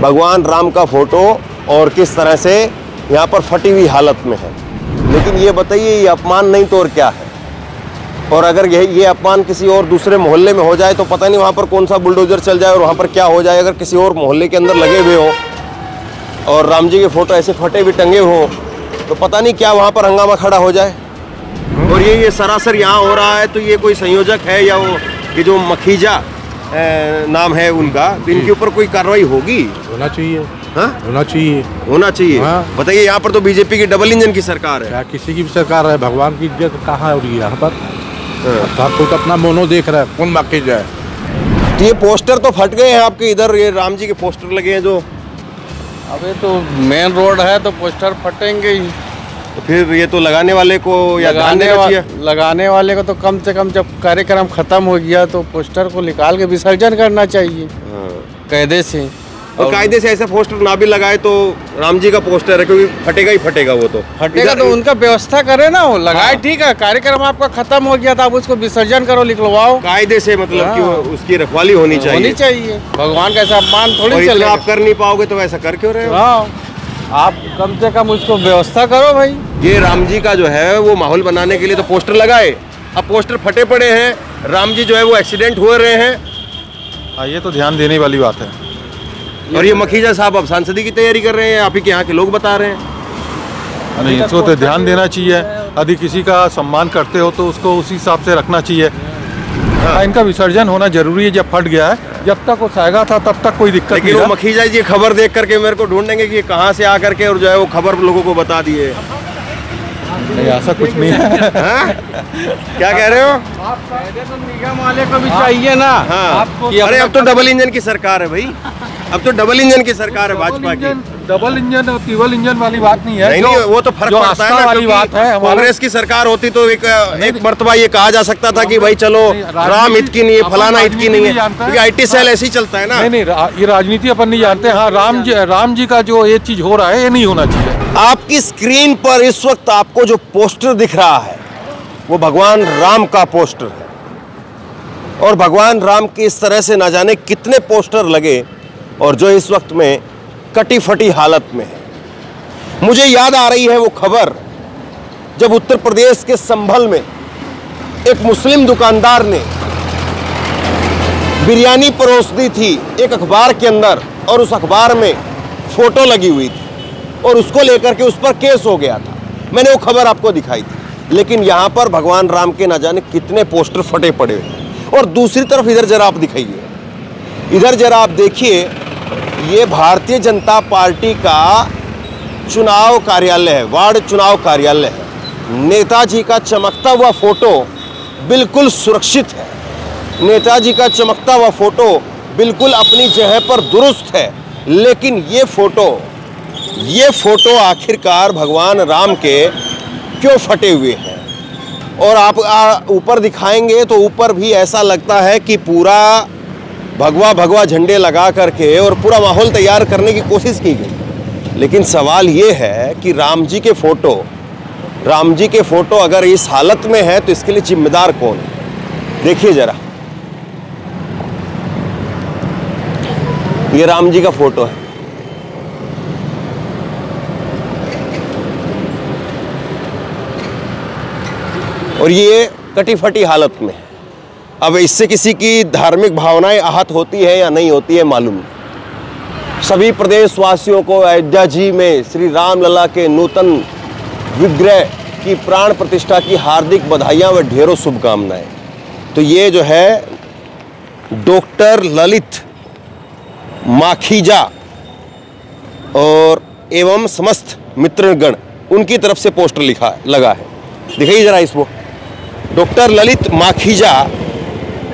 भगवान राम का फोटो और किस तरह से यहाँ पर फटी हुई हालत में है। लेकिन ये बताइए, ये अपमान नहीं तो और क्या है? और अगर ये अपमान किसी और दूसरे मोहल्ले में हो जाए तो पता नहीं वहाँ पर कौन सा बुलडोजर चल जाए और वहाँ पर क्या हो जाए। अगर किसी और मोहल्ले के अंदर लगे हुए हो और राम जी के फोटो ऐसे फटे हुए टंगे हो तो पता नहीं क्या वहाँ पर हंगामा खड़ा हो जाए। और ये सरासर यहाँ हो रहा है, तो ये कोई संयोजक है या वो ये जो मखीजा नाम है उनका, इनके ऊपर कोई कार्रवाई होगी? होना चाहिए। हाँ? होना चाहिए। हाँ। बताइए, यहाँ पर तो बीजेपी की डबल इंजन की सरकार है। क्या किसी की भी सरकार है, भगवान की इज्जत कहाँ हो रही है यहाँ पर? सब कुछ अपना मोनो देख रहा है, कौन बाकी जाए। तो ये पोस्टर तो फट गए हैं आपके इधर, ये राम जी के पोस्टर लगे हैं जो। अबे तो मेन रोड है तो पोस्टर फटेंगे ही। तो फिर ये तो लगाने वाले को या लगाने वाले को तो कम से कम जब कार्यक्रम खत्म हो गया तो पोस्टर को निकाल के विसर्जन करना चाहिए कायदे से। और कायदे से ऐसा पोस्टर ना भी लगाए तो राम जी का पोस्टर है, क्योंकि फटेगा ही फटेगा। वो तो फटेगा तो उनका व्यवस्था करे ना, वो लगाए। ठीक है, कार्यक्रम आपका खत्म हो गया था, आप उसको विसर्जन करो, निकलवाओ कायदे से। मतलब कि उसकी रखवाली होनी चाहिए। भगवान का ऐसा अपमान थोड़ी चलेगा। आप कर नहीं पाओगे तो ऐसा कर क्यों रहे हो? आप कम से कम उसको व्यवस्था करो भाई। ये राम जी का जो है वो माहौल बनाने के लिए तो पोस्टर लगाए, अब पोस्टर फटे पड़े हैं, राम जी जो है वो एक्सीडेंट हो रहे हैं। ये तो ध्यान देने वाली बात है। और ये मखीजा साहब अब सांसदी की तैयारी कर रहे हैं, आप ही के यहाँ के लोग बता रहे हैं। नहीं, इसको तो ध्यान देना चाहिए। यदि किसी का सम्मान करते हो तो उसको उसी हिसाब से रखना चाहिए। इनका विसर्जन होना जरूरी है। जब फट गया है, जब तक वो सायगा था तब तक कोई दिक्कत नहीं। वो मखीजा जी खबर देख करके मेरे को ढूंढेंगे कि कहाँ से आकर के और जो है वो खबर लोगों को बता दिए। नहीं, ऐसा कुछ नहीं है। क्या कह रहे हो? आप तो निगम वाले को भी चाहिए ना। अरे अब तो डबल इंजन की सरकार है भाई, अब तो डबल इंजन की सरकार है भाजपा की। डबल इंजन और ट्रिपल इंजन वाली बात नहीं है। नहीं, वो तो फर्क पड़ता है ना, वाली बात है। कांग्रेस की सरकार होती तो एक मर्तबा ये कहा जा सकता था कि भाई चलो राम हित की नहीं है, फलाना हित की नहीं है, क्योंकि IT सेल ऐसे ही चलता है ना। नहीं, ये राजनीति अपन नहीं जानते। हाँ, राम जी का जो ये चीज हो रहा है ये नहीं होना चाहिए। आपकी स्क्रीन पर इस वक्त आपको जो पोस्टर दिख रहा है वो भगवान राम का पोस्टर है। और भगवान राम की इस तरह से ना जाने कितने पोस्टर लगे और जो इस वक्त में कटी फटी हालत में है। मुझे याद आ रही है वो खबर जब उत्तर प्रदेश के संभल में एक मुस्लिम दुकानदार ने बिरयानी परोस दी थी एक अखबार के अंदर, और उस अखबार में फोटो लगी हुई थी और उसको लेकर के उस पर केस हो गया था। मैंने वो खबर आपको दिखाई थी। लेकिन यहाँ पर भगवान राम के ना जाने कितने पोस्टर फटे पड़े हुए। और दूसरी तरफ इधर जरा आप दिखाइए, इधर जरा आप देखिए, ये भारतीय जनता पार्टी का चुनाव कार्यालय है, वार्ड चुनाव कार्यालय है। नेताजी का चमकता हुआ फोटो बिल्कुल सुरक्षित है, नेताजी का चमकता हुआ फोटो बिल्कुल अपनी जगह पर दुरुस्त है। लेकिन ये फोटो आखिरकार भगवान राम के क्यों फटे हुए हैं? और आप ऊपर दिखाएंगे तो ऊपर भी ऐसा लगता है कि पूरा भगवा झंडे लगा करके और पूरा माहौल तैयार करने की कोशिश की गई। लेकिन सवाल ये है कि राम जी के फोटो अगर इस हालत में है तो इसके लिए जिम्मेदार कौन है? देखिए जरा, ये राम जी का फोटो है, और ये कटी फटी हालत में है। अब इससे किसी की धार्मिक भावनाएं आहत होती है या नहीं होती है मालूम नहीं। सभी प्रदेशवासियों को अयोध्या जी में श्री राम लला के नूतन विग्रह की प्राण प्रतिष्ठा की हार्दिक बधाइयां व ढेरों शुभकामनाएं। तो ये जो है डॉक्टर ललित माखीजा और एवं समस्त मित्रगण उनकी तरफ से पोस्टर लगा है। दिखाइए जरा इसको, डॉक्टर ललित माखीजा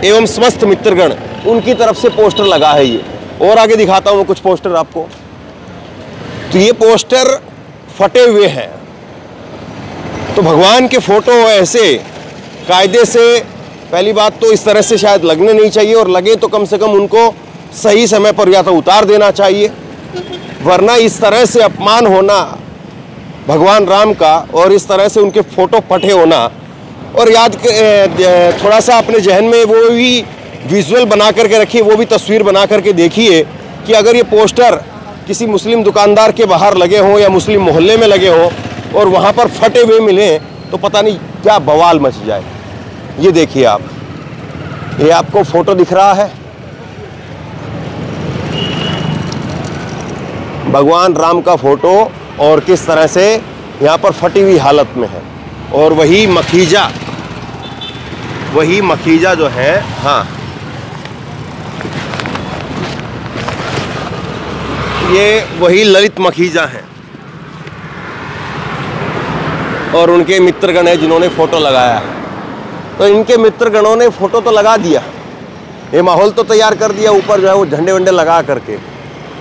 एवं समस्त मित्रगण उनकी तरफ से पोस्टर लगा है ये। और आगे दिखाता हूँ कुछ पोस्टर आपको। तो ये पोस्टर फटे हुए हैं, तो भगवान के फोटो ऐसे कायदे से, पहली बात तो इस तरह से शायद लगने नहीं चाहिए, और लगे तो कम से कम उनको सही समय पर या तो उतार देना चाहिए, वरना इस तरह से अपमान होना भगवान राम का और इस तरह से उनके फोटो फटे होना। और थोड़ा सा अपने जहन में वो भी विजुअल बना करके रखिए, वो भी तस्वीर बना करके देखिए कि अगर ये पोस्टर किसी मुस्लिम दुकानदार के बाहर लगे हों या मुस्लिम मोहल्ले में लगे हों और वहाँ पर फटे हुए मिलें तो पता नहीं क्या बवाल मच जाए। ये देखिए आप, ये आपको फोटो दिख रहा है, भगवान राम का फोटो और किस तरह से यहाँ पर फटी हुई हालत में है। और वही मखीजा जो है, हाँ ये वही ललित मखीजा हैं और उनके मित्रगण हैं जिन्होंने फोटो लगाया है। तो इनके मित्रगणों ने फोटो तो लगा दिया, ये माहौल तो तैयार कर दिया, ऊपर जो है वो झंडे वंडे लगा करके,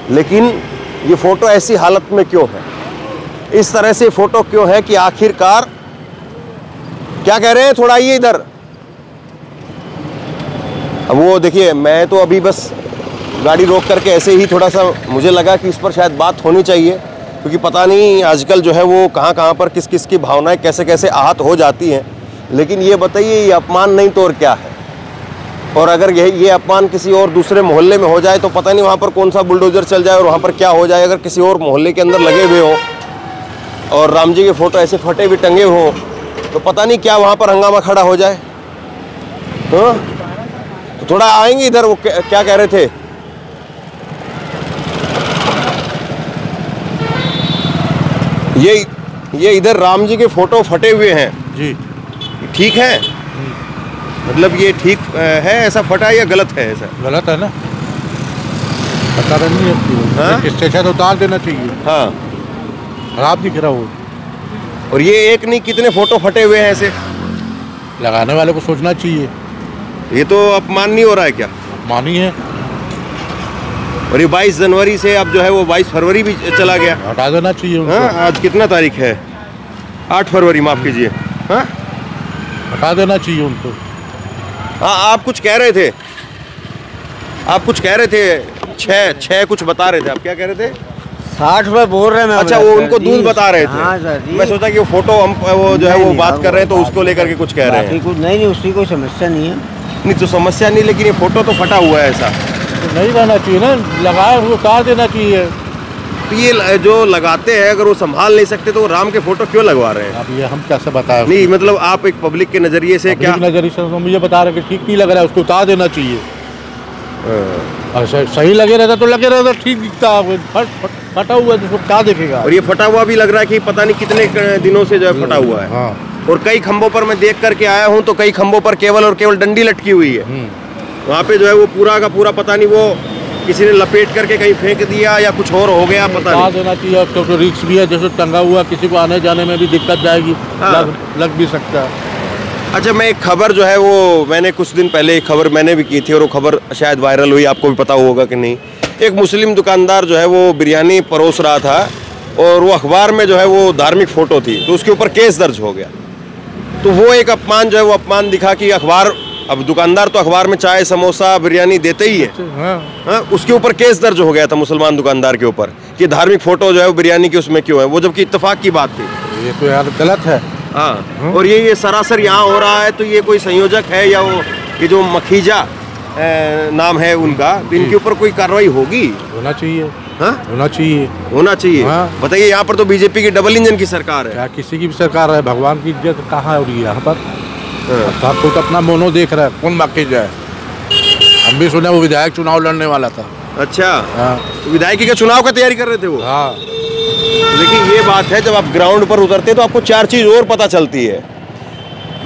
लेकिन ये फोटो ऐसी हालत में क्यों है, इस तरह से फोटो क्यों है कि आखिरकार क्या कह रहे हैं? थोड़ा आइए इधर। अब वो देखिए, मैं तो अभी बस गाड़ी रोक करके ऐसे ही थोड़ा सा मुझे लगा कि इस पर शायद बात होनी चाहिए, क्योंकि पता नहीं आजकल जो है वो कहाँ पर किस किस की भावनाएं कैसे कैसे आहत हो जाती हैं। लेकिन ये बताइए, ये अपमान नहीं तो और क्या है? और अगर ये अपमान किसी और दूसरे मोहल्ले में हो जाए तो पता नहीं वहाँ पर कौन सा बुलडोजर चल जाए और वहाँ पर क्या हो जाए। अगर किसी और मोहल्ले के अंदर लगे हुए हो और राम जी के फोटो ऐसे फटे हुए टंगे हो तो पता नहीं क्या वहाँ पर हंगामा खड़ा हो जाए। तो थोड़ा आएंगे इधर, वो क्या कह रहे थे? ये इधर राम जी के फोटो फटे हुए हैं जी, ठीक है? मतलब ये ठीक है ऐसा फटा या गलत है? ऐसा गलत है ना, पता नहीं है, स्टेशन तो उतार देना चाहिए। हाँ, खराब दिख रहा वो। और ये एक नहीं कितने फोटो फटे हुए हैं ऐसे? लगाने वाले को सोचना चाहिए। ये तो अपमान नहीं हो रहा है क्या? अपमान ही है। और ये 22 जनवरी से अब जो है वो 22 फरवरी भी चला गया, हटा देना चाहिए उनको। हाँ, आज कितना तारीख है? 8 फरवरी, माफ कीजिए। हाँ, हटा देना चाहिए उनको। हाँ, आप कुछ कह रहे थे, आप कुछ कह रहे थे, छः कुछ बता रहे थे, आप क्या कह रहे थे? 60 रुपए बोल रहे हैं। अच्छा, वो उनको दूध बता रहे थे। हाँ सर जी। मैं सोचा कि वो फोटो हम वो जो है वो बात कर रहे हैं तो उसको लेकर के कुछ कह रहे हैं। नहीं, उसकी कोई समस्या नहीं है। नहीं तो समस्या नहीं, लेकिन ये फोटो तो फटा हुआ है ऐसा। तो नहीं रहना चाहिए ना, लगाए हुए उतार देना चाहिए। तो ये जो लगाते हैं अगर वो संभाल नहीं सकते तो वो राम के फोटो क्यों लगवा रहे हैं? अब ये हम कैसे बताएं? नहीं मतलब आप एक पब्लिक के नजरिए से क्या नजरिए से तो मुझे बता रहे कि ठीक नहीं लग रहा है, उसको उतार देना चाहिए। सही लगे रहता तो लगे रहता ठीक दिखता, फटा हुआ है तो क्या देखेगा? और ये फटा हुआ भी लग रहा है कि पता नहीं कितने दिनों से जो है फटा हुआ है। हाँ। और कई खंभों पर मैं देख करके आया हूँ तो कई खंभों पर केवल और केवल डंडी लटकी हुई है। वहाँ पे जो है वो पूरा का पूरा पता नहीं वो किसी ने लपेट करके कहीं फेंक दिया या कुछ और हो गया, पता नहीं। देना चाहिए, तो रिस्क भी है, जैसे टंगा हुआ किसी को आने जाने में भी दिक्कत जाएगी। हाँ। लग भी सकता है। अच्छा, मैं एक खबर जो है वो मैंने कुछ दिन पहले एक खबर मैंने भी की थी और वो खबर शायद वायरल हुई, आपको भी पता होगा कि नहीं। एक मुस्लिम दुकानदार जो है वो बिरयानी परोस रहा था और वो अखबार में जो है वो धार्मिक फ़ोटो थी तो उसके ऊपर केस दर्ज हो गया। तो वो एक अपमान जो है वो अपमान दिखा कि अखबार, अब दुकानदार तो अखबार में चाय समोसा बिरयानी देते ही है। हाँ, उसके ऊपर केस दर्ज हो गया था मुसलमान दुकानदार के ऊपर कि धार्मिक फ़ोटो जो है वो बिरयानी की उसमें क्यों है, वो जबकि इत्तेफाक की बात थी। ये तो यार गलत है। हाँ, और ये सरासर यहाँ हो रहा है तो ये कोई संयोजक है या वो ये जो मखीजा नाम है उनका, तो इनके ऊपर कोई कार्रवाई होगी? होना चाहिए। हाँ, होना चाहिए, होना चाहिए। हाँ। बताइए, यहाँ पर तो बीजेपी की डबल इंजन की सरकार है। क्या किसी की भी सरकार है, भगवान की इज्जत कहाँ हो रही है यहाँ पर? हाँ। सब कुछ अपना मोनो देख रहा है, कौन बाकी जाए। हम भी सुने वो विधायक चुनाव लड़ने वाला था। अच्छा, हाँ। तो विधायकी का चुनाव का तैयारी कर रहे थे वो? हाँ। लेकिन ये बात है, जब आप ग्राउंड पर उतरते तो आपको चार चीज और पता चलती है।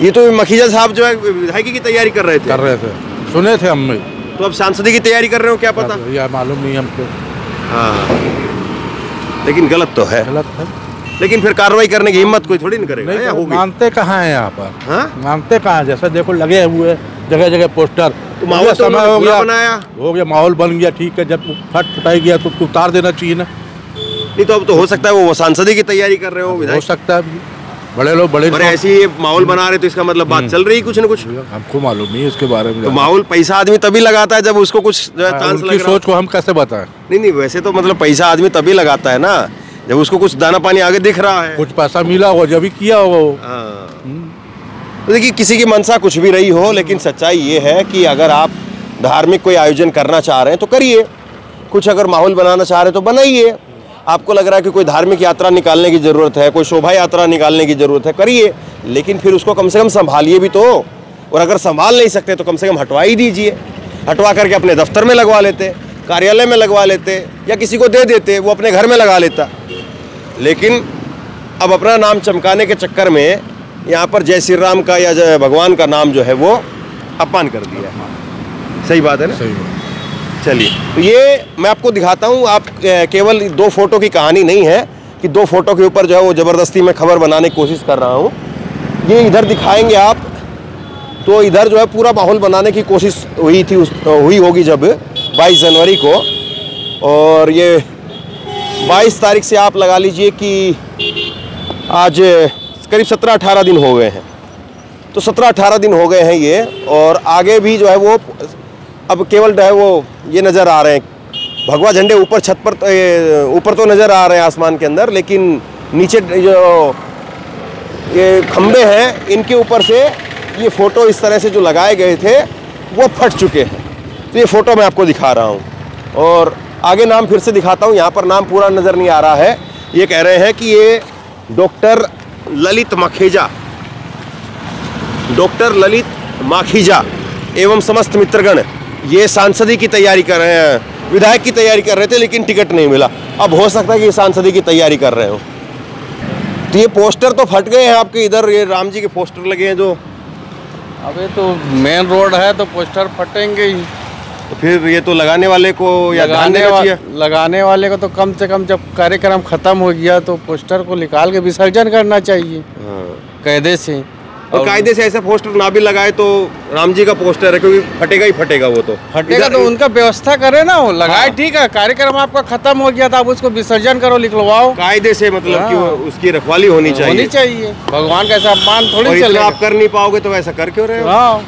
ये तो मखीजा साहब जो है विधायकी की तैयारी कर रहे थे, सुने थे हम। तो अब सांसदी की तैयारी कर रहे हो, क्या पता? यार मालूम नहीं हमको। हाँ, लेकिन गलत तो है। गलत है, लेकिन फिर कार्रवाई करने की हिम्मत कोई थोड़ी नहीं करेगा। नहीं, या होगी? मानते कहाँ हैं यहाँ पर? हाँ? मानते कहाँ हैं? जैसे देखो लगे हुए जगह जगह पोस्टर, तो माहौल तो समय हो गया, माहौल बन गया, ठीक है। जब फटाई गया तो उसको उतार देना चाहिए ना। नहीं तो अब तो हो सकता है वो सांसदी की तैयारी कर रहे हो, हो सकता है। बड़े लोग बड़े ऐसी ये माहौल बना रहे तो इसका मतलब बात चल रही कुछ न कुछ। हमको मालूम नहीं इसके बारे में। तो माहौल पैसा आदमी तभी लगाता है जब उसको कुछ चांस लग रहा। सोच को हम कैसे बताएं? नहीं, वैसे तो मतलब पैसा आदमी तभी लगाता है ना जब उसको कुछ दाना पानी आगे दिख रहा है, कुछ पैसा मिला हो जब भी किया हो। तो देखिए, किसी की मनसा कुछ भी रही हो, लेकिन सच्चाई ये है कि अगर आप धार्मिक कोई आयोजन करना चाह रहे हैं तो करिए, कुछ अगर माहौल बनाना चाह रहे तो बनाइए। आपको लग रहा है कि कोई धार्मिक यात्रा निकालने की ज़रूरत है, कोई शोभा यात्रा निकालने की ज़रूरत है, करिए, लेकिन फिर उसको कम से कम संभालिए भी तो। और अगर संभाल नहीं सकते तो कम से कम हटवा ही दीजिए। हटवा करके अपने दफ्तर में लगवा लेते, कार्यालय में लगवा लेते, या किसी को दे देते, वो अपने घर में लगा लेता। लेकिन अब अपना नाम चमकाने के चक्कर में यहाँ पर जय श्री राम का या जय भगवान का नाम जो है वो अपमान कर दिया। सही बात है ना? सही बात। चलिए, तो ये मैं आपको दिखाता हूँ। आप केवल 2 फोटो की कहानी नहीं है कि 2 फोटो के ऊपर जो है वो ज़बरदस्ती मैं खबर बनाने की कोशिश कर रहा हूँ। ये इधर दिखाएंगे आप, तो इधर जो है पूरा माहौल बनाने की कोशिश हुई होगी जब 22 जनवरी को, और ये 22 तारीख से आप लगा लीजिए कि आज करीब 17-18 दिन हो गए हैं। तो 17-18 दिन हो गए हैं ये, और आगे भी जो है वो अब केवल जो है वो ये नज़र आ रहे हैं भगवा झंडे ऊपर छत पर, ऊपर तो नज़र आ रहे हैं आसमान के अंदर, लेकिन नीचे जो ये खंबे हैं इनके ऊपर से ये फ़ोटो इस तरह से जो लगाए गए थे वो फट चुके हैं। तो ये फ़ोटो मैं आपको दिखा रहा हूँ, और आगे नाम फिर से दिखाता हूँ। यहाँ पर नाम पूरा नज़र नहीं आ रहा है। ये कह रहे हैं कि ये डॉक्टर ललित माखीजा एवं समस्त मित्रगण ये सांसदी की तैयारी कर रहे हैं, विधायक की तैयारी कर रहे थे, लेकिन टिकट नहीं मिला। अब हो सकता है कि ये सांसदी की तैयारी कर रहे हो। तो ये पोस्टर तो फट गए हैं आपके इधर, ये राम जी के पोस्टर लगे हैं जो। अबे तो मेन रोड है तो पोस्टर फटेंगे ही। तो फिर ये तो लगाने वाले को या ध्यान देना चाहिए। लगाने वाले को तो कम से कम जब कार्यक्रम खत्म हो गया तो पोस्टर को निकाल के विसर्जन करना चाहिए कायदे से। और कायदे से ऐसा पोस्टर ना भी लगाए तो राम जी का पोस्टर है, क्योंकि फटेगा ही फटेगा वो तो। फटेगा तो उनका व्यवस्था करे ना, वो लगाए। ठीक है, कार्यक्रम आपका खत्म हो गया था, आप उसको विसर्जन करो, लिखवाओ कायदे से, मतलब कि उसकी रखवाली होनी चाहिए। भगवान का ऐसा अपमान थोड़ी चलेगा। आप कर नहीं पाओगे तो ऐसा कर क्यों रहे हो? हाँ,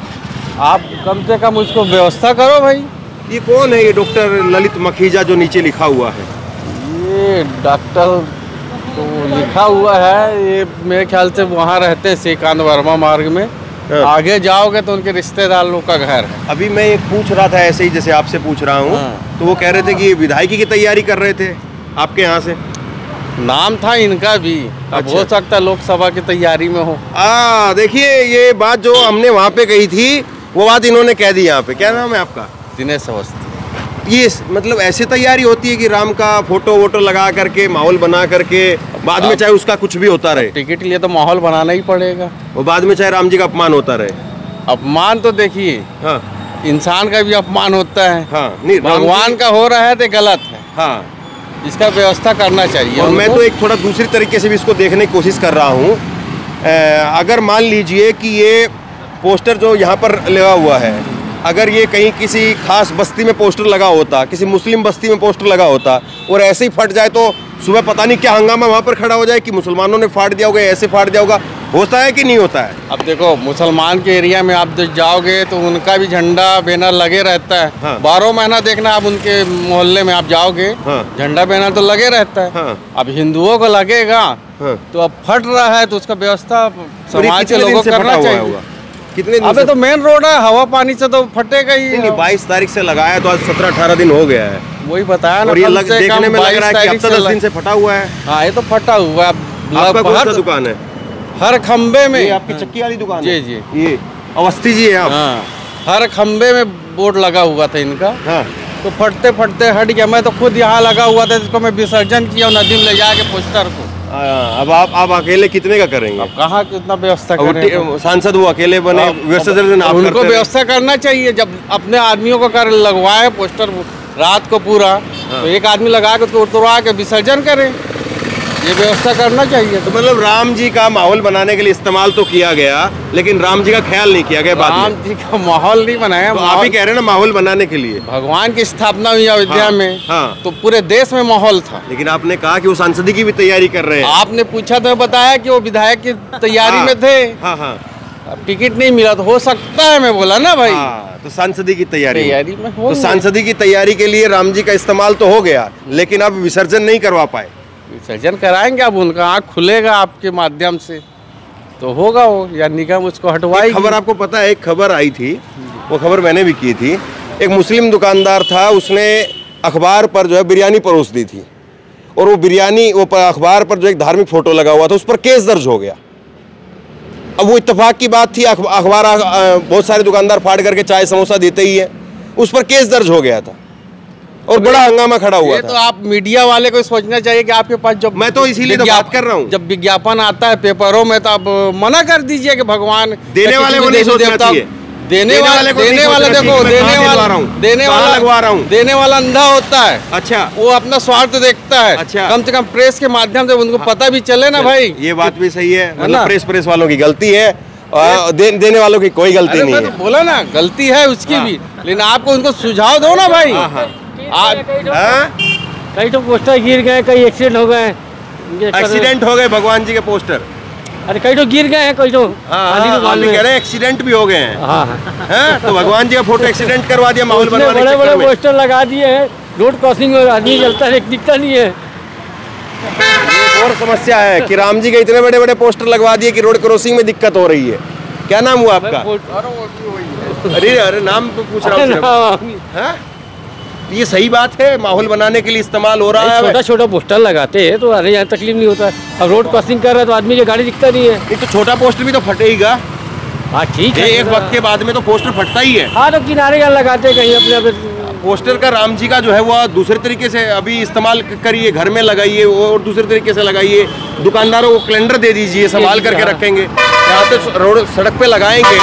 आप कम से कम उसको व्यवस्था करो भाई। ये कौन है ये डॉक्टर ललित माखीजा जो नीचे लिखा हुआ है? ये डॉक्टर तो लिखा हुआ है, ये मेरे ख्याल से वहाँ रहते हैं श्रीकांत वर्मा मार्ग में। आगे जाओगे तो उनके रिश्तेदार लोग का घर है। अभी मैं एक पूछ रहा था ऐसे ही जैसे आपसे पूछ रहा हूँ, तो वो कह रहे थे कि विधायकी की तैयारी कर रहे थे आपके यहाँ से। नाम था इनका भी। अब हो सकता है लोकसभा की तैयारी में हो। देखिए, ये बात जो हमने वहाँ पे कही थी वो बात इन्होंने कह दी यहाँ पे। क्या नाम है आपका? दिनेश अवस्थी। ये मतलब ऐसे तैयारी होती है कि राम का फोटो वोटो लगा करके माहौल बना करके बाद में चाहे उसका कुछ भी होता रहे। टिकट के लिए तो माहौल बनाना ही पड़ेगा। वो बाद में चाहे राम जी का अपमान होता रहे। अपमान तो देखिए, हाँ, इंसान का भी अपमान होता है। हाँ, नहीं, भगवान का हो रहा है तो गलत है। हाँ, इसका व्यवस्था करना चाहिए। और मैं तो एक थोड़ा दूसरी तरीके से भी इसको देखने की कोशिश कर रहा हूँ। अगर मान लीजिए कि ये पोस्टर जो यहाँ पर लगा हुआ है, अगर ये कहीं किसी खास बस्ती में पोस्टर लगा होता, किसी मुस्लिम बस्ती में पोस्टर लगा होता, और ऐसे ही फट जाए तो सुबह पता नहीं क्या हंगामा वहाँ पर खड़ा हो जाए कि मुसलमानों ने फाड़ दिया होगा, ऐसे फाड़ दिया होगा। होता है कि नहीं होता है? अब देखो, मुसलमान के एरिया में आप जाओगे तो उनका भी झंडा बैनर लगे रहता है। हाँ। 12 महीना देखना, आप उनके मोहल्ले में आप जाओगे, हाँ। झंडा बैनर तो लगे रहता है। हाँ। अब हिंदुओं को लगेगा, हाँ। तो अब फट रहा है तो उसका व्यवस्था समाज के कितने दिन लोगों से को फटा करना हुआ चाहिए। होगा? कितने दिन अबे से? तो मेन रोड है, हवा पानी से तो फटेगा ही। नहीं, 22 तारीख से लगाया तो आज 17-18 दिन हो गया है। वही बताया ना। और ये कम से देखने कम में लग रहा है कि 22 हफ्ता 10 दिन से फटा हुआ है। हाँ, ये तो फटा हुआ है। आपका कौन सा दुकान है? हर खंबे में। ये आपकी चक्की वाली दुकान है? जी। ये अवस्थी जी है आप? हाँ, हर खंबे में बोर्ड लगा हुआ था इनका। हाँ। तो फटते फटते हट गया। मैं तो खुद यहाँ लगा हुआ था, इसको मैं विसर्जन किया नदी में ले जाके पोस्टर को। अब आप अकेले कितने का करेंगे? अब कहाँ कितना व्यवस्था करें? सांसद वो अकेले बने, विसर्जन आप उनको करते रहे। व्यवस्था करना चाहिए। जब अपने आदमियों को कर लगवाए पोस्टर रात को पूरा, तो एक आदमी लगा के उसको उतरवा के विसर्जन करें, ये व्यवस्था करना चाहिए। तो मतलब राम जी का माहौल बनाने के लिए इस्तेमाल तो किया गया, लेकिन राम जी का ख्याल नहीं किया गया। राम जी का माहौल नहीं बनाया। तो आप ही कह रहे हैं ना माहौल बनाने के लिए। भगवान की स्थापना हुई अयोध्या में। हाँ। तो पूरे देश में माहौल था। लेकिन आपने कहा कि वो सांसदी की भी तैयारी कर रहे हैं। आपने पूछा तो बताया कि वो विधायक की तैयारी में थे। हाँ, हाँ। अब टिकट नहीं मिला तो हो सकता है, मैं बोला ना भाई। तो सांसदी की तैयारी में हो। तो सांसदी की तैयारी के लिए राम जी का इस्तेमाल तो हो गया, लेकिन अब विसर्जन नहीं करवा पाए। विसर्जन कराएंगे, अब उनका आँख खुलेगा आपके माध्यम से तो होगा वो, या निगम उसको हटवाएगी। खबर आपको पता है, एक खबर आई थी, वो खबर मैंने भी की थी। एक मुस्लिम दुकानदार था, उसने अखबार पर जो है बिरयानी परोस दी थी, और वो बिरयानी वो अखबार पर जो एक धार्मिक फोटो लगा हुआ था, उस पर केस दर्ज हो गया। अब वो इत्तेफाक की बात थी, अखबार बहुत सारे दुकानदार फाड़ करके चाय समोसा देते ही है, उस पर केस दर्ज हो गया था और बड़ा हंगामा खड़ा हुआ था। तो आप मीडिया वाले को सोचना चाहिए कि आपके पास जब मैं तो इसीलिए तो बात कर रहा हूँ, जब विज्ञापन आता है पेपरों में तो आप मना कर दीजिए कि भगवान देने वाले को नहीं सोचना चाहिए। देने वाले देखो देने वाला अंधा होता है। अच्छा, वो अपना स्वार्थ देखता है। अच्छा, कम से कम प्रेस के माध्यम से उनको पता भी चले ना भाई। ये बात भी सही है, मतलब प्रेस वालों की गलती है, देने वालों की कोई गलती नहीं है। बोला ना गलती है उसकी भी, लेकिन आपको उनको सुझाव दो ना भाई। कई तो पोस्टर गिर गए, कई एक्सीडेंट हो गए। एक्सीडेंट हो गए भगवान जी के पोस्टर, अरे कई तो गिर गए हैं, कई तो कह रहे एक्सीडेंट भी हो गए हैं। तो भगवान जी का फोटो एक्सीडेंट करवा दिया माहौल बनवाने के बड़े चक्कर में। बड़े पोस्टर लगा दिए हैं, रोड क्रॉसिंग में आदमी चलता है, दिखता नहीं है। और समस्या है कि राम जी के इतने बड़े बड़े पोस्टर लगवा दिए कि रोड क्रॉसिंग में दिक्कत हो रही है। क्या नाम हुआ आपका? अरे नाम तो पूछ रहा हूँ। ये सही बात है, माहौल बनाने के लिए इस्तेमाल हो रहा है। छोटा छोटा पोस्टर लगाते हैं तो अरे यहाँ तकलीफ नहीं होता है। अब रोड क्रॉसिंग कर रहा है तो आदमी की गाड़ी दिखता नहीं है। नहीं तो छोटा पोस्टर भी तो फटेगा। हाँ ठीक है, एक वक्त के बाद में तो पोस्टर फटता ही है। हाँ तो किनारे का लगाते हैं कहीं अपने पोस्टर का राम जी का जो है वो दूसरे तरीके से अभी इस्तेमाल करिए, घर में लगाइए और दूसरे तरीके से लगाइए। दुकानदारों को कैलेंडर दे दीजिए, संभाल करके रखेंगे। यहाँ पे रोड सड़क पे लगाएंगे,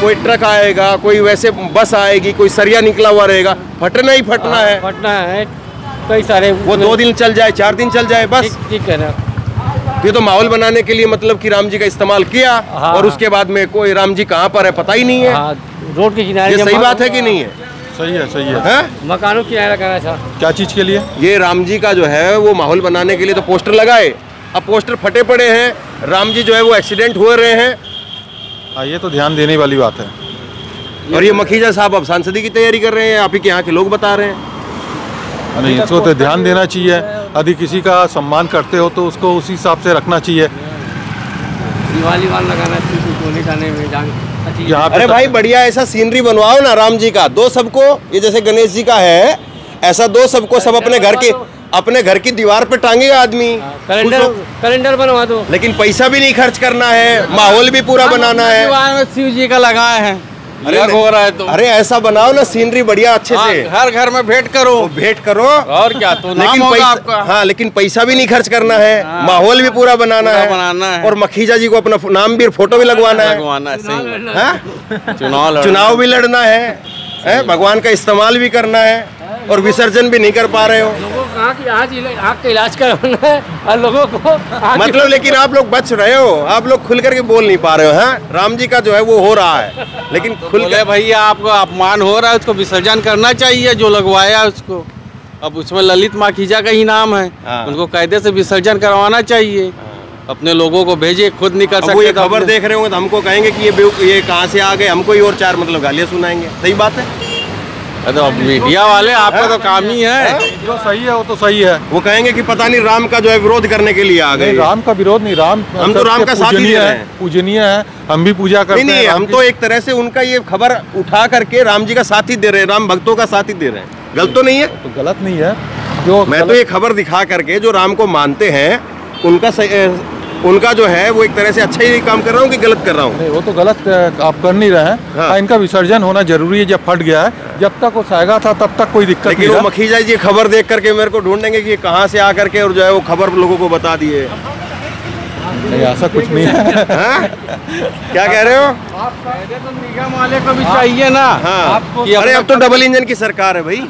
कोई ट्रक आएगा, कोई वैसे बस आएगी, कोई सरिया निकला हुआ रहेगा, फटना ही फटना है। फटना है, कई सारे वो 2 दिन चल जाए, 4 दिन चल जाए, बस ठीक है ना। ये तो माहौल बनाने के लिए मतलब कि राम जी का इस्तेमाल किया। हाँ, और उसके बाद में कोई राम जी कहाँ पर है पता ही नहीं है। हाँ, रोड के किनारे। ये सही बात है कि नहीं है? सही है, सही है। मकानों की किनारे लगाना था। क्या चीज़ के लिए? ये राम जी का जो है वो माहौल बनाने के लिए तो पोस्टर लगाए, अब पोस्टर फटे पड़े हैं, राम जी जो है वो एक्सीडेंट हो रहे हैं। हाँ, ये तो ध्यान देने वाली बात है। और ये मखीजा साहब अब सांसदी की तैयारी कर रहे हैं, आप ही के यहाँ के लोग बता रहे हैं। नहीं, इसको तो ध्यान देना चाहिए। यदि किसी का सम्मान करते हो तो उसको उसी हिसाब से रखना चाहिए। दिवाली वाल लगाना चाहिए, सोने खाने में यहाँ पे अरे भाई बढ़िया ऐसा सीनरी बनवाओ ना राम जी का, दो सबको, ये जैसे गणेश जी का है ऐसा दो सबको, सब अपने घर की दीवार पे टांगेगा आदमी। कैलेंडर बनवा दो। लेकिन पैसा भी नहीं खर्च करना है, माहौल भी पूरा बनाना है। दीवार में शिव जी का लगाए हैं, अरे हो रहा है तो अरे ऐसा बनाओ ना सीनरी बढ़िया अच्छे से, हर घर में भेंट करो। भेंट करो और क्या, तो नाम लेकिन होगा आपका। हाँ, लेकिन पैसा भी नहीं खर्च करना है, माहौल भी पूरा बनाना है, और मखीजा जी को अपना नाम भी, फोटो भी लगवाना है, चुनाव भी लड़ना है, भगवान का इस्तेमाल भी करना है, और विसर्जन भी नहीं कर पा रहे हो। लोगों को आँख का इलाज करवाना है और लोगों को मतलब लेकिन आप लोग बच रहे हो, आप लोग खुल करके बोल नहीं पा रहे हो। हाँ, राम जी का जो है वो हो रहा है, लेकिन खुल बोले भैया आपको अपमान हो रहा है, उसको विसर्जन करना चाहिए जो लगवाया उसको। अब उसमें ललित माखीजा का ही नाम है, उनको कायदे से विसर्जन करवाना चाहिए। अपने लोगों को भेजे, खुद नहीं कर सकते। वो ये खबर देख रहे होंगे तो हमको कहेंगे कि ये कहाँ से आ गए, हमको ही और 4 मतलब गालियाँ सुनाएंगे। सही बात है। तो अब मीडिया वाले आपका तो काम ही है, जो सही है वो तो सही है। वो कहेंगे कि पता नहीं राम का जो है विरोध करने के लिए आ गए। राम का विरोध नहीं, हम तो राम का साथ ही है, पूजनीय है, हम भी पूजा करते हैं। नहीं, हम तो एक तरह से उनका ये खबर उठा करके राम जी का साथ ही दे रहे हैं, राम भक्तों का साथ ही दे रहे हैं। गलत तो नहीं है? तो गलत नहीं है। जो मैं तो ये खबर दिखा करके जो राम को मानते हैं उनका जो है वो एक तरह से अच्छा ही काम कर रहा हूँ कि गलत कर रहा हूँ? नहीं, वो तो गलत आप कर नहीं रहे हैं। हाँ, इनका विसर्जन होना जरूरी है। जब फट गया है, जब तक वो सायगा था तब तक कोई दिक्कत नहीं। वो मखीजा जी खबर देख करके मेरे को ढूंढेंगे कि कहाँ से आ करके और जो है वो खबर लोगों को बता दिए। नहीं, ऐसा कुछ नहीं है। क्या कह रहे हो? आप तो निगम वाले को भी चाहिए ना। हाँ, अरे अब तो डबल इंजन की सरकार है भाई,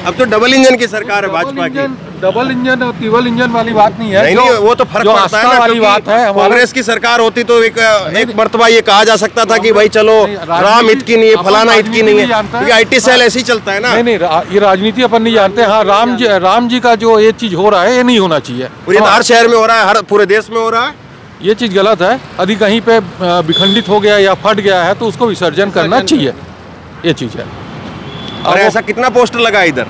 अब तो डबल इंजन की सरकार है भाजपा की। डबल इंजन और ट्रिपल इंजन वाली बात नहीं है। नहीं, वो तो फर्क पड़ता है ना, वाली बात है। कांग्रेस की सरकार होती तो एक मर्तबा ये कहा जा सकता था कि भाई चलो राम हित की नहीं है, फलाना हित की नहीं है, क्योंकि IT सेल ऐसे ही चलता है ना। नहीं, ये राजनीति अपन नहीं जानते। हाँ, राम जी का जो ये चीज हो रहा है ये नहीं होना चाहिए। ये हर शहर में हो रहा है, हर पूरे देश में हो रहा है। ये चीज गलत है। यदि कहीं पे विखंडित हो गया या फट गया है तो उसको विसर्जन करना चाहिए, ये चीज है। और ऐसा कितना पोस्टर लगा इधर?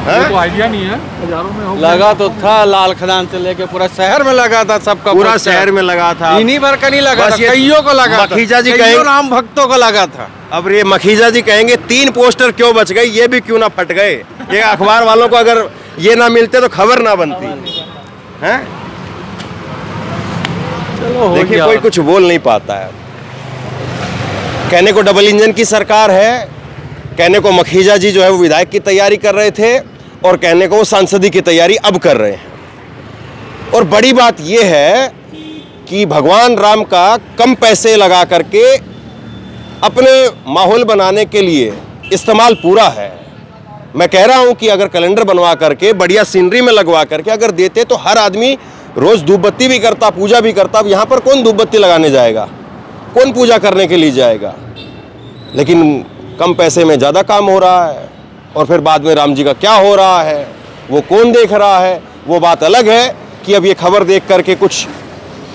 तो आइडिया नहीं है, हजारों में होगा। लगा तो था, लाल खदान से लेके पूरा शहर में लगा था, सबका पूरा शहर में लगा था। इन्हीं भर का नहीं लगा था, कईयों को लगा था, मखीजा जी कहेंगे, राम भक्तों को लगा था। अब ये मखीजा जी कहेंगे 3 पोस्टर क्यों बच गए, ये भी क्यों ना फट गए। ये अखबार वालों को अगर ये ना मिलते तो खबर ना बनती हैं। देखिए कोई कुछ बोल नहीं पाता है। कहने को डबल इंजन की सरकार है, कहने को मखीजा जी जो है वो विधायक की तैयारी कर रहे थे, और कहने को वो सांसदी की तैयारी अब कर रहे हैं। और बड़ी बात ये है कि भगवान राम का कम पैसे लगा करके अपने माहौल बनाने के लिए इस्तेमाल पूरा है। मैं कह रहा हूं कि अगर कैलेंडर बनवा करके बढ़िया सीनरी में लगवा करके अगर देते तो हर आदमी रोज धूप बत्ती भी करता, पूजा भी करता। अब यहाँ पर कौन धूप बत्ती लगाने जाएगा, कौन पूजा करने के लिए जाएगा। लेकिन कम पैसे में ज़्यादा काम हो रहा है, और फिर बाद में राम जी का क्या हो रहा है वो कौन देख रहा है, वो बात अलग है। कि अब ये खबर देख करके कुछ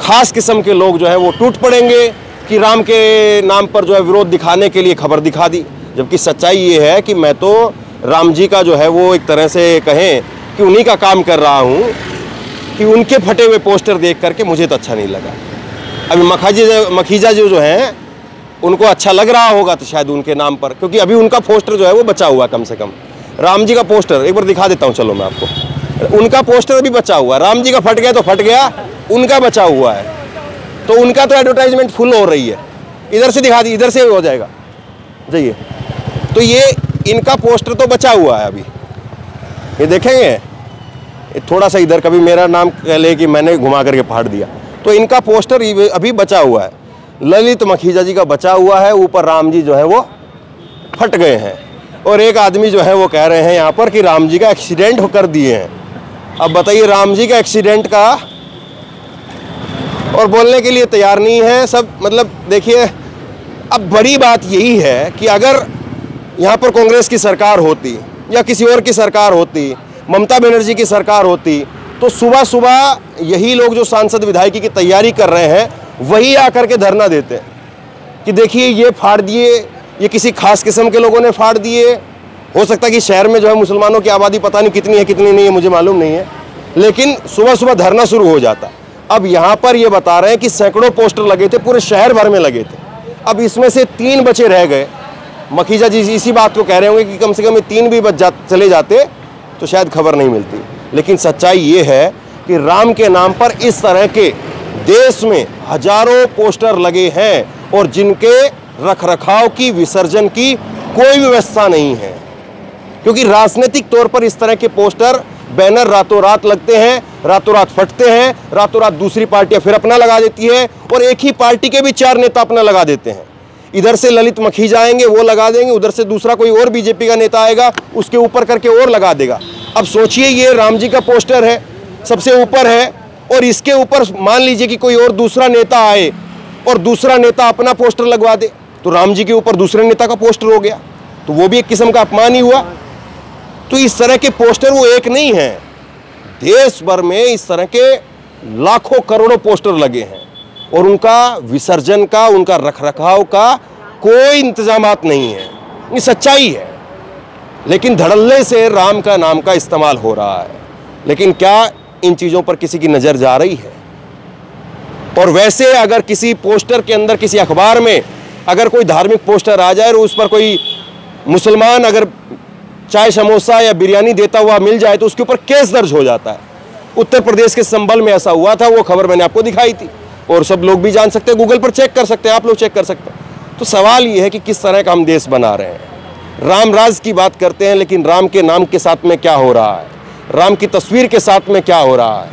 खास किस्म के लोग जो है वो टूट पड़ेंगे कि राम के नाम पर जो है विरोध दिखाने के लिए खबर दिखा दी। जबकि सच्चाई ये है कि मैं तो राम जी का जो है वो एक तरह से कहें कि उन्हीं का काम कर रहा हूँ, कि उनके फटे हुए पोस्टर देख करके मुझे तो अच्छा नहीं लगा। अभी मखीजा जो हैं उनको अच्छा लग रहा होगा तो शायद उनके नाम पर, क्योंकि अभी उनका पोस्टर जो है वो बचा हुआ, कम से कम राम जी का पोस्टर एक बार दिखा देता हूँ। चलो मैं आपको, उनका पोस्टर अभी बचा हुआ, राम जी का फट गया तो फट गया, उनका बचा हुआ है। तो उनका तो एडवर्टाइजमेंट फुल हो रही है। इधर से दिखा दी, इधर से हो जाएगा, जाइए। तो ये इनका पोस्टर तो बचा हुआ है अभी, ये देखेंगे थोड़ा सा इधर, कभी मेरा नाम कह ले कि मैंने घुमा करके फाड़ दिया। तो इनका पोस्टर अभी बचा हुआ है, ललित मखीजा जी का बचा हुआ है। ऊपर राम जी जो है वो फट गए हैं, और एक आदमी जो है वो कह रहे हैं यहाँ पर कि राम जी का एक्सीडेंट कर दिए हैं। अब बताइए, राम जी का एक्सीडेंट का, और बोलने के लिए तैयार नहीं है सब। मतलब देखिए, अब बड़ी बात यही है कि अगर यहाँ पर कांग्रेस की सरकार होती या किसी और की सरकार होती, ममता बनर्जी की सरकार होती, तो सुबह सुबह यही लोग जो सांसद विधायकी की तैयारी कर रहे हैं वही आकर के धरना देते कि देखिए ये फाड़ दिए, ये किसी खास किस्म के लोगों ने फाड़ दिए। हो सकता है कि शहर में जो है मुसलमानों की आबादी पता नहीं कितनी है कितनी नहीं है, मुझे मालूम नहीं है, लेकिन सुबह सुबह धरना शुरू हो जाता। अब यहाँ पर ये बता रहे हैं कि सैकड़ों पोस्टर लगे थे, पूरे शहर भर में लगे थे। अब इसमें से 3 बचे रह गए। मखीजा जी इसी बात को कह रहे होंगे कि कम से कम ये 3 भी चले जाते तो शायद खबर नहीं मिलती। लेकिन सच्चाई ये है कि राम के नाम पर इस तरह के देश में हजारों पोस्टर लगे हैं, और जिनके रखरखाव की, विसर्जन की कोई व्यवस्था नहीं है। क्योंकि राजनीतिक तौर पर इस तरह के पोस्टर, बैनर रातों रात लगते हैं, रातों रात फटते हैं, रातों रात दूसरी पार्टियां फिर अपना लगा देती है, और एक ही पार्टी के भी 4 नेता अपना लगा देते हैं। इधर से ललित मखीजा आएंगे वो लगा देंगे, उधर से दूसरा कोई और बीजेपी का नेता आएगा उसके ऊपर करके और लगा देगा। अब सोचिए, ये राम जी का पोस्टर है, सबसे ऊपर है, और इसके ऊपर मान लीजिए कि कोई और दूसरा नेता आए और दूसरा नेता अपना पोस्टर लगवा दे, तो राम जी के ऊपर दूसरे नेता का पोस्टर हो गया, तो वो भी एक किस्म का अपमान ही हुआ। तो इस तरह के पोस्टर वो एक नहीं है, देश भर में इस तरह के लाखों करोड़ों पोस्टर लगे हैं, और उनका विसर्जन का, उनका रखरखाव का कोई इंतजामात नहीं है। ये सच्चाई है। लेकिन धड़ल्ले से राम का नाम का इस्तेमाल हो रहा है। लेकिन क्या इन चीज़ों पर किसी की नज़र जा रही है? और वैसे अगर किसी पोस्टर के अंदर, किसी अखबार में अगर कोई धार्मिक पोस्टर आ जाए और उस पर कोई मुसलमान अगर चाय समोसा या बिरयानी देता हुआ मिल जाए तो उसके ऊपर केस दर्ज हो जाता है। उत्तर प्रदेश के संभल में ऐसा हुआ था, वो खबर मैंने आपको दिखाई थी, और सब लोग भी जान सकते हैं, गूगल पर चेक कर सकते हैं, आप लोग चेक कर सकते हैं। तो सवाल ये है कि किस तरह का हम देश बना रहे हैं। राम राज की बात करते हैं, लेकिन राम के नाम के साथ में क्या हो रहा है, राम की तस्वीर के साथ में क्या हो रहा है,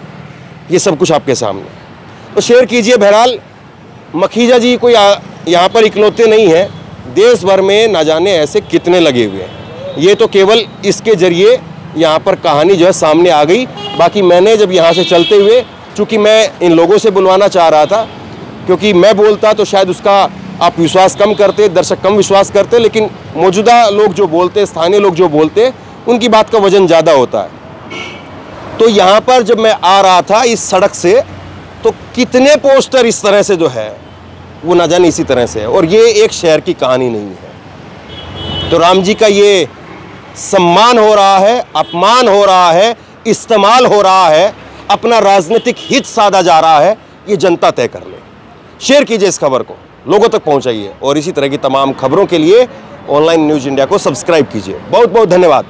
ये सब कुछ आपके सामने। तो शेयर कीजिए। बहरहाल मखीजा जी कोई यहाँ पर इकलौते नहीं हैं, देश भर में ना जाने ऐसे कितने लगे हुए हैं। ये तो केवल इसके जरिए यहाँ पर कहानी जो है सामने आ गई। बाकी मैंने जब यहाँ से चलते हुए, चूँकि मैं इन लोगों से बुलवाना चाह रहा था, क्योंकि मैं बोलता तो शायद उसका आप विश्वास कम करते, दर्शक कम विश्वास करते, लेकिन मौजूदा लोग जो बोलते, स्थानीय लोग जो बोलते, उनकी बात का वजन ज़्यादा होता है। तो यहाँ पर जब मैं आ रहा था इस सड़क से, तो कितने पोस्टर इस तरह से जो है वो ना जाने इसी तरह से है। और ये एक शहर की कहानी नहीं है। तो राम जी का ये सम्मान हो रहा है, अपमान हो रहा है, इस्तेमाल हो रहा है, अपना राजनीतिक हित साधा जा रहा है, ये जनता तय कर ले। शेयर कीजिए इस खबर को। लोगों तक पहुंचाइए और इसी तरह की तमाम खबरों के लिए ऑनलाइन न्यूज़ इंडिया को सब्सक्राइब कीजिए। बहुत बहुत धन्यवाद।